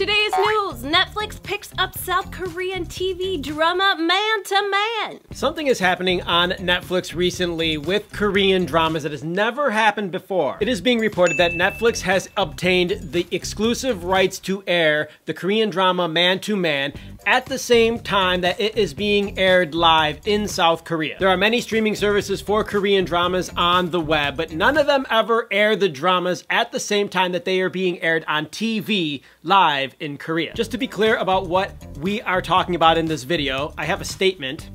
Today's news, Netflix picks up South Korean TV drama Man to Man. Something is happening on Netflix recently with Korean dramas that has never happened before. It is being reported that Netflix has obtained the exclusive rights to air the Korean drama Man to Man at the same time that it is being aired live in South Korea. There are many streaming services for Korean dramas on the web, but none of them ever air the dramas at the same time that they are being aired on TV live in Korea. Just to be clear about what we are talking about in this video, I have a statement.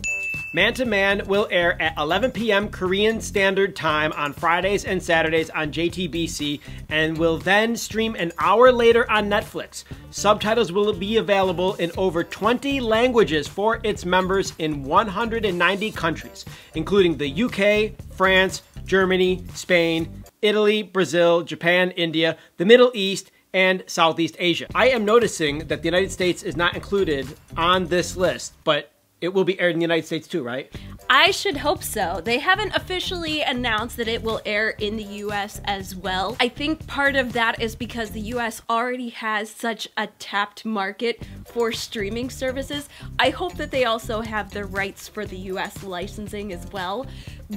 Man to Man will air at 11 p.m. Korean Standard Time on Fridays and Saturdays on JTBC and will then stream an hour later on Netflix. Subtitles will be available in over 20 languages for its members in 190 countries, including the UK, France, Germany, Spain, Italy, Brazil, Japan, India, the Middle East, and Southeast Asia. I am noticing that the United States is not included on this list, but it will be aired in the United States too, right? I should hope so. They haven't officially announced that it will air in the US as well. I think part of that is because the US already has such a tapped market for streaming services. I hope that they also have the rights for the US licensing as well,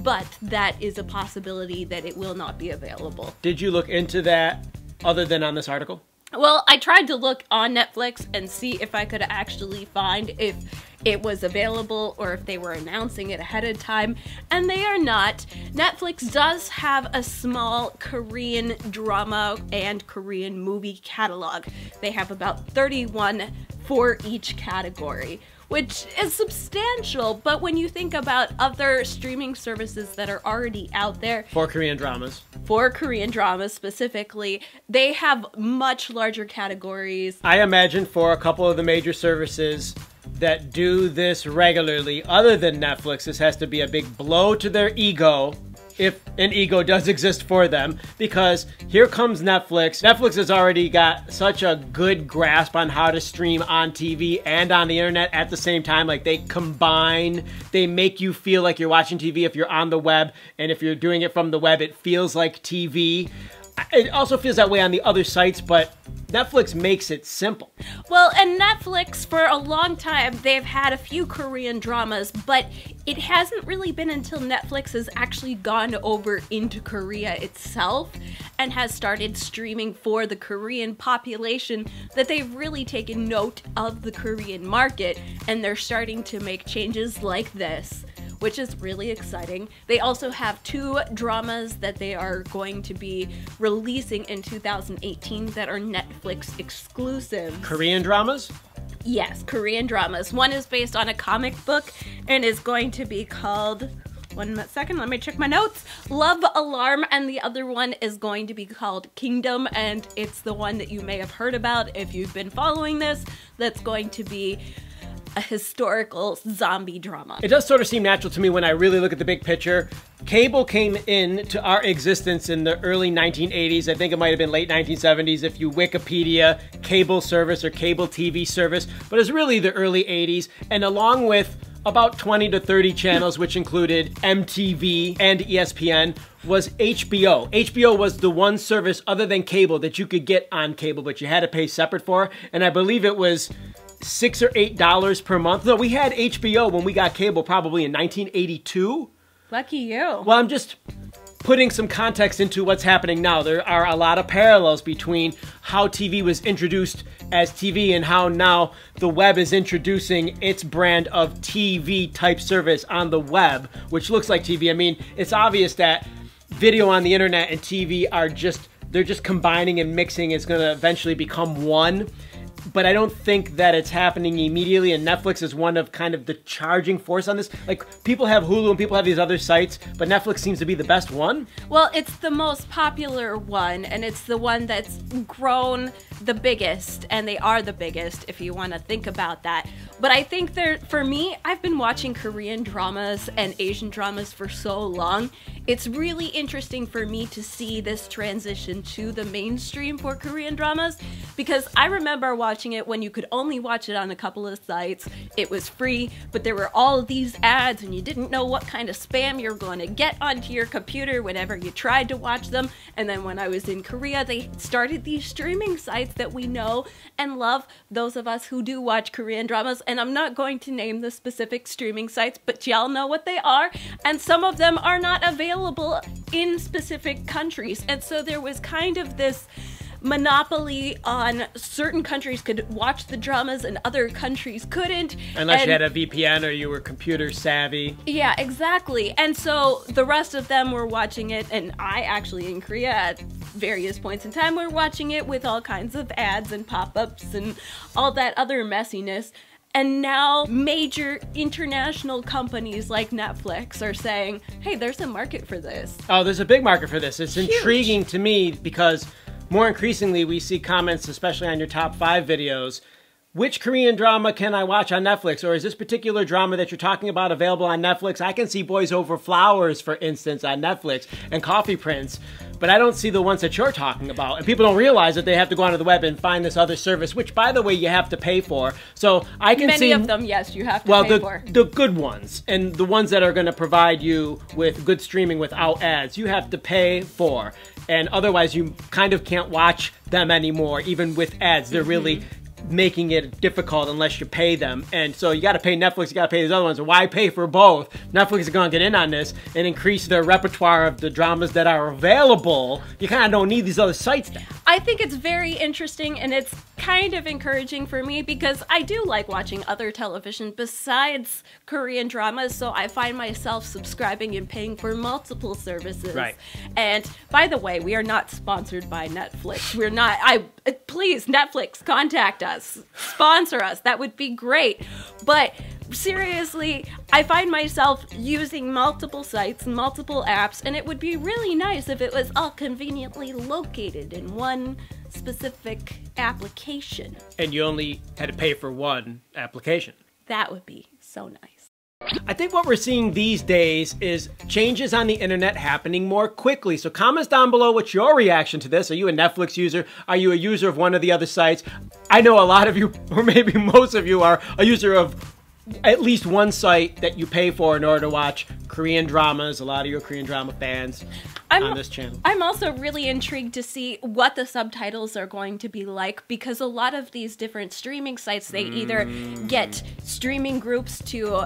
but that is a possibility that it will not be available. Did you look into that other than on this article? Well, I tried to look on Netflix and see if I could actually find if it was available or if they were announcing it ahead of time, and they are not. Netflix does have a small Korean drama and Korean movie catalog. They have about 31 for each category, which is substantial, but when you think about other streaming services that are already out there for Korean dramas specifically, they have much larger categories. I imagine for a couple of the major services that do this regularly, other than Netflix, this has to be a big blow to their ego, if an ego does exist for them, because here comes Netflix. Netflix has already got such a good grasp on how to stream on TV and on the internet at the same time. Like, they combine, they make you feel like you're watching TV if you're on the web, and if you're doing it from the web, it feels like TV. It also feels that way on the other sites, but Netflix makes it simple. Well, and Netflix, for a long time, they've had a few Korean dramas, but it hasn't really been until Netflix has actually gone over into Korea itself and has started streaming for the Korean population that they've really taken note of the Korean market, and they're starting to make changes like this, which is really exciting. They also have 2 dramas that they are going to be releasing in 2018 that are Netflix exclusives. Korean dramas? Yes, Korean dramas. One is based on a comic book and is going to be called, one second, let me check my notes, Love Alarm, and the other one is going to be called Kingdom, and it's the one that you may have heard about if you've been following this. That's going to be a historical zombie drama. It does sort of seem natural to me when I really look at the big picture. Cable came into our existence in the early 1980s. I think it might have been late 1970s if you Wikipedia cable service or cable TV service, but it's really the early 80s. And along with about 20 to 30 channels, which included MTV and ESPN, was HBO. HBO was the one service other than cable that you could get on cable, but you had to pay separate for. And I believe it was $6 or $8 per month. No, we had HBO when we got cable probably in 1982. Lucky you. Well, I'm just putting some context into what's happening now. There are a lot of parallels between how TV was introduced as TV and how now the web is introducing its brand of TV type service on the web, which looks like TV. I mean, it's obvious that video on the internet and TV are they're just combining and mixing. It's going to eventually become one. But I don't think that it's happening immediately, and Netflix is one of kind of the charging force on this. Like, people have Hulu and people have these other sites, but Netflix seems to be the best one. Well, it's the most popular one, and it's the one that's grown the biggest, and they are the biggest if you want to think about that. But I think for me, I've been watching Korean dramas and Asian dramas for so long. It's really interesting for me to see this transition to the mainstream for Korean dramas, because I remember watching it when you could only watch it on a couple of sites. It was free, but there were all of these ads and you didn't know what kind of spam you're going to get onto your computer whenever you tried to watch them. And then when I was in Korea, they started these streaming sites that we know and love, those of us who do watch Korean dramas. And I'm not going to name the specific streaming sites, but y'all know what they are. And some of them are not available in specific countries, and so there was kind of this monopoly on certain countries could watch the dramas and other countries couldn't. Unless you had a VPN or you were computer savvy. Yeah, exactly. And so the rest of them were watching it, and I actually in Korea at various points in time were watching it with all kinds of ads and pop-ups and all that other messiness. And now major international companies like Netflix are saying, hey, there's a market for this. Oh, there's a big market for this. It's Huge. Intriguing to me because more increasingly we see comments, especially on your top 5 videos, which Korean drama can I watch on Netflix? Or is this particular drama that you're talking about available on Netflix? I can see Boys Over Flowers, for instance, on Netflix, and Coffee Prince, but I don't see the ones that you're talking about. And people don't realize that they have to go onto the web and find this other service, which, by the way, you have to pay for. So I can see... Many of them, yes, you have to pay for. The good ones, and the ones that are going to provide you with good streaming without ads, you have to pay for. And otherwise, you kind of can't watch them anymore, even with ads. They're really making it difficult unless you pay them. And so you got to pay Netflix, you got to pay these other ones. Why pay for both? Netflix is going to get in on this and increase their repertoire of the dramas that are available. You kind of don't need these other sites then. I think it's very interesting, and it's kind of encouraging for me because I do like watching other television besides Korean dramas, so I find myself subscribing and paying for multiple services. Right. And by the way, we are not sponsored by Netflix. We're not. Please, Netflix, contact us. Sponsor us. That would be great. But seriously, I find myself using multiple sites and multiple apps, and it would be really nice if it was all conveniently located in one specific application. And you only had to pay for one application. That would be so nice. I think what we're seeing these days is changes on the internet happening more quickly. So comments down below what's your reaction to this. Are you a Netflix user? Are you a user of one of the other sites? I know a lot of you, or maybe most of you, are a user of at least one site that you pay for in order to watch Korean dramas. A lot of your Korean drama fans on this channel. I'm also really intrigued to see what the subtitles are going to be like, because a lot of these different streaming sites, they either get streaming groups to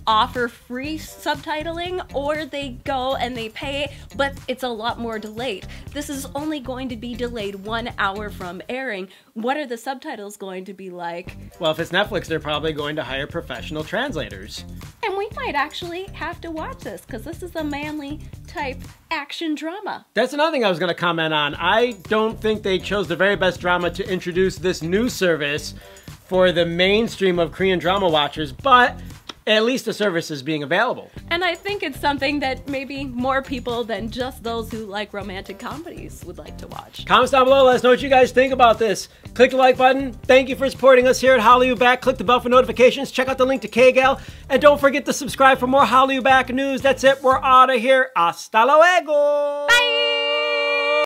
offer free subtitling, or they go and they pay, but it's a lot more delayed. This is only going to be delayed 1 hour from airing. What are the subtitles going to be like? Well, if it's Netflix, they're probably going to hire professional translators. And we might actually have to watch this, because this is a manly type action drama. That's another thing I was going to comment on. I don't think they chose the very best drama to introduce this new service for the mainstream of Korean drama watchers, but at least the service is being available. And I think it's something that maybe more people than just those who like romantic comedies would like to watch. Comments down below, let us know what you guys think about this. Click the like button. Thank you for supporting us here at Hallyu Back. Click the bell for notifications. Check out the link to Kgal. And don't forget to subscribe for more Hallyu Back news. That's it. We're out of here. Hasta luego. Bye!